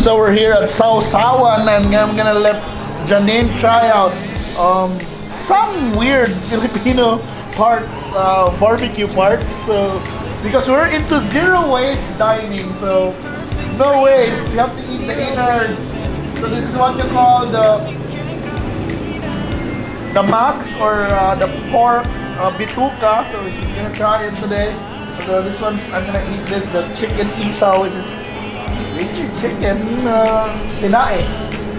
So we're here at SawsawJuan and I'm gonna let Janine try out some weird Filipino parts, barbecue parts. So because we're into zero waste dining, so no waste. You have to eat the innards. So this is what you call the max or the pork bituka. So we're just gonna try it today. So this one's I'm gonna eat this the chicken isaw, which is basically chicken tinae.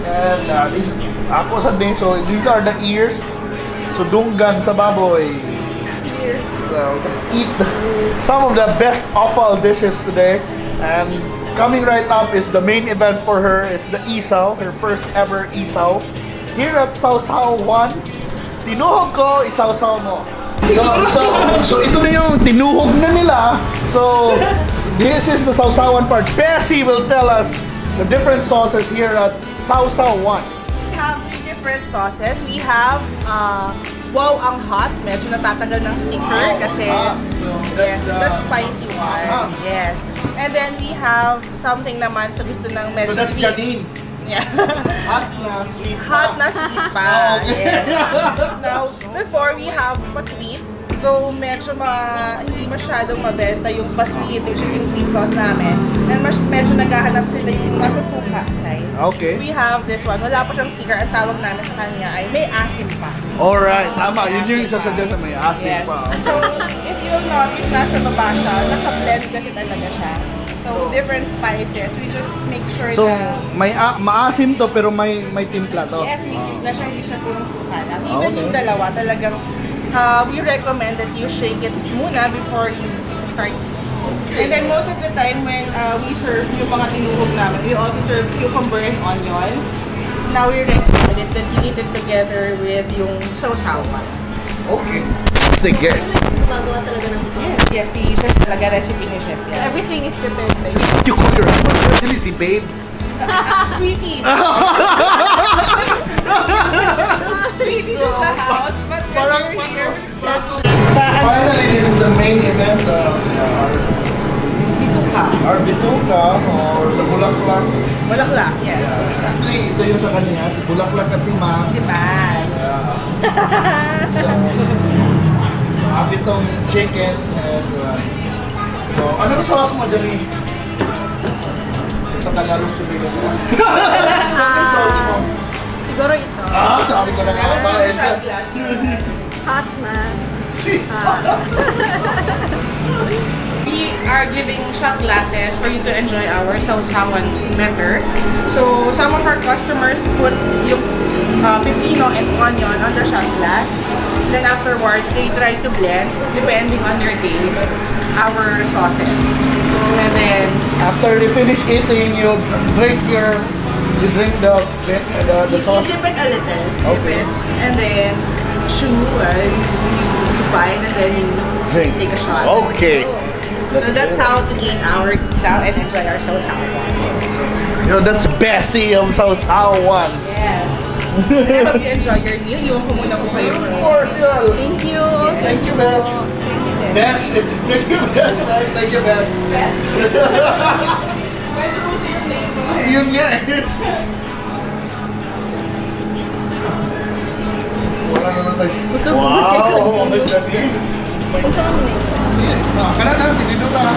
And this ako sa din. So these are the ears. So dunggan sa baboy. So we're gonna eat some of the best offal dishes today. And coming right up is the main event for her. It's the isaw, her first ever isaw. Here at SawsawJuan, tinuhog ko, isaw-saw mo. So ito na yung tinuhog na nila. So this is the SawsawJuan part. Bessie will tell us the different sauces here at SawsawJuan. We have three different sauces. We have wow ang hot, medyo natatagal ng sticker kasi so that's yes, the spicy one. Yes. And then we have something naman sa gusto ng medyo so that's sweet. Janine. Yeah. Hot na sweet pa. Hot na sweet pa. Okay. Yes. Now, before we have pa-sweet, though medyo hindi masyadong mabenta yung pa-sweet, which is yung sweet sauce namin. And medyo naghahanap sila yung nasa suka side. Okay. We have this one. Wala pa siyang sticker. Ang tawag namin sa kanya ay may asim pa. Alright, tama. Yun yung isa-suggest na may asim Yes. pa. So, if you'll notice, nasa baba siya. Naka-blend kasi talaga siya. So, different spices. We just make sure So, na may maasim to pero may timpla to. yes, may timpla siya. Hindi siya purong suka lang. Even Okay. yung dalawa talagang we recommend that you shake it muna before you start. Okay. And then most of the time when we serve yung mga tinuhog namin, we also serve cucumber and onion. Now we recommend it that you eat it together with yung SawsawJuan. Okay. Sige. Gumagawa talaga ng sauce. Yes, si Chef talaga recipe ni Chef yan. Everything is prepared by you. You call your husband actually si Babes? Sweeties! Sweeties is the house, but Parang we're here. Finally, this is the main event. Bituka. Our bituka or the bulaklak. Bulaklak, yes. Actually, ito yung sa kanya, si bulaklak at si Ma. Si Max. So, itong chicken and so, anong sauce mo, Janine? Sa Tagalog to be so, anong sauce mo? Siguro ito. Sabi ko na nga ba? Hot na. We are giving shot glasses for you to enjoy our SawsawJuan better. So, some of our customers put yung pipino and onion on the shot glass. Then afterwards, they try to blend, depending on your taste, our sauces. And then, After you finish eating, you drink the sauce. you dip it a little. Okay. Dip it, and then, you bite, and then you Drink. take a shot. Okay. So that's how to eat our isaw and enjoy our SawsawJuan. You know, that's Bessie of SawsawJuan. Yes. I hope you enjoy your meal. Iwan ko muna ko kayo. Of course, yeah. Thank you. Thank you, Bess. Bess. Thank you, Bess. Thank you, Bess. Medyo kung sa'yo name mo. Yun nga eh. Wala na lang tayo. Wow! Ang gabi. Kung saan mo name? Sige. Kanan na, tinito ka.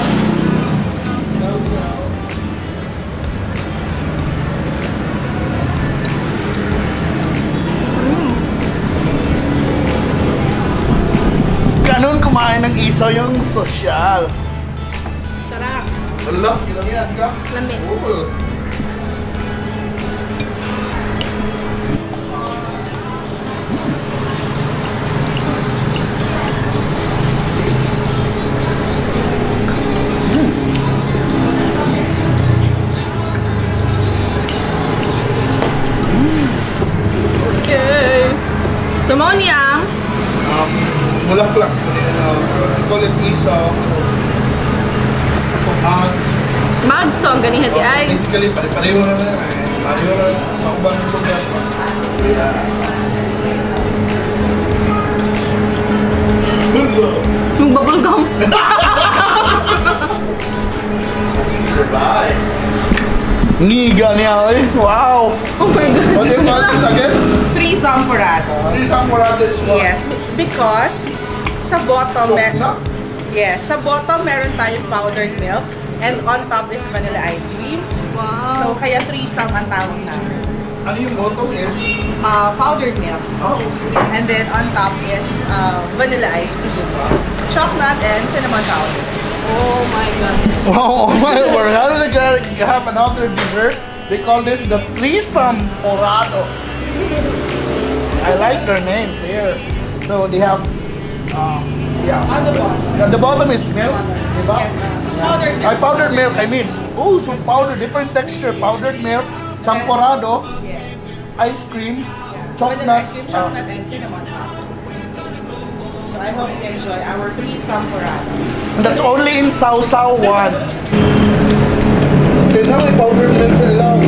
Ganun kumain ng isaw yung sosyal. Sarap. Wala, kinamihan ka. Lamig. Cool. Okay. So, mo niyang Bulaklak. Call it isaw. Hugs. mags to ang ganihan di ay. Basically, pare-pareho na na. Pareho na sa ubang lugar. Yung bubble gum. Let's just survive. Niga niya, eh. Wow! Oh my God. What do you call this again? 3 Champorado. This Champorado is what? Yes, because sa bottom, Chocolate? yes, sa bottom meron tayong powdered milk and on top is vanilla ice cream. So, Wow. kaya 3 ang tawag namin. Ano yung bottom is? Powdered milk. Oh, okay. And then on top is vanilla ice cream, chocolate and cinnamon powder. Oh my God. Wow, oh my word. How did I have another dessert? They call this the Champorado. I like their names here. So they have, yeah. On the bottom. The bottom is milk. Diba? Yes, powdered milk. Powdered milk, I mean. Oh, so powder, different texture. Powdered milk, Champorado, Yes. ice cream, Vanilla ice cream, chocolate. chocolate and cinnamon powder. So I hope you enjoy our 3 Champorado. And that's only in SawsawJuan. Okay, now may powdered milk sa ilaw.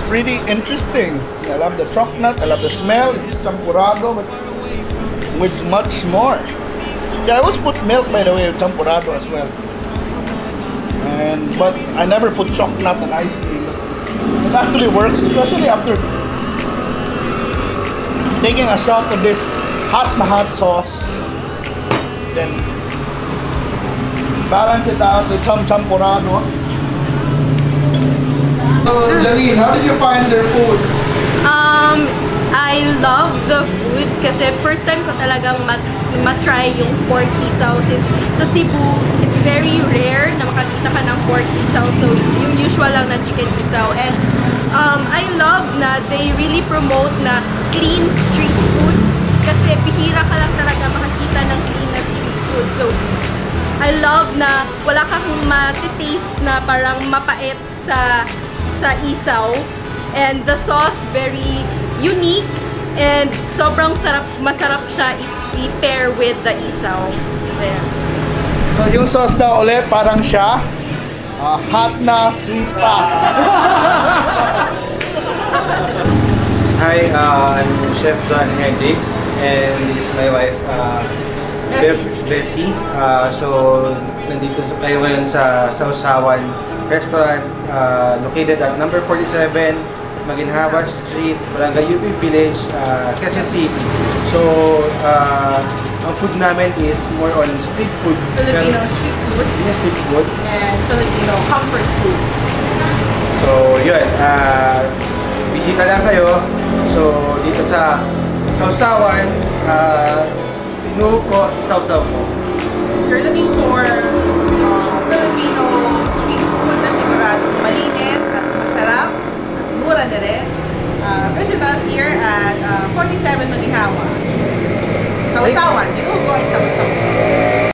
Pretty interesting. I love the chocolate, I love the smell. It's Champorado, but with much more. Yeah, I always put milk, by the way, with Champorado as well. But I never put chocolate and ice cream. It actually works, especially after taking a shot of this hot sauce. Then balance it out with some Champorado. Janine, how did you find their food? I love the food kasi first time ko talagang matry yung pork isaw since sa Cebu, it's very rare na makakita ka ng pork isaw. So, yung usual lang na chicken isaw. And I love na they really promote na clean street food kasi bihira ka lang talaga makakita ng clean na street food. So, I love na wala kang matitaste na parang mapait sa isaw, and the sauce very unique and sobrang masarap siya i-pair with the isaw. There. So yung sauce daw ulit parang siya hot na sweet pa. Hi, I'm Chef John Hendricks and this is my wife Bessie. So nandito kayo ngayon sa SawsawJuan restaurant located at number 47 Maginhawa Street, Barangay UP Village, Quezon City. So ang food namin is more on street food. Filipino street food. Street food. And Filipino comfort food. So yun, bisita lang kayo. So dito sa SawsawJuan, sinuho ko, isaw-saw ko. If you're looking for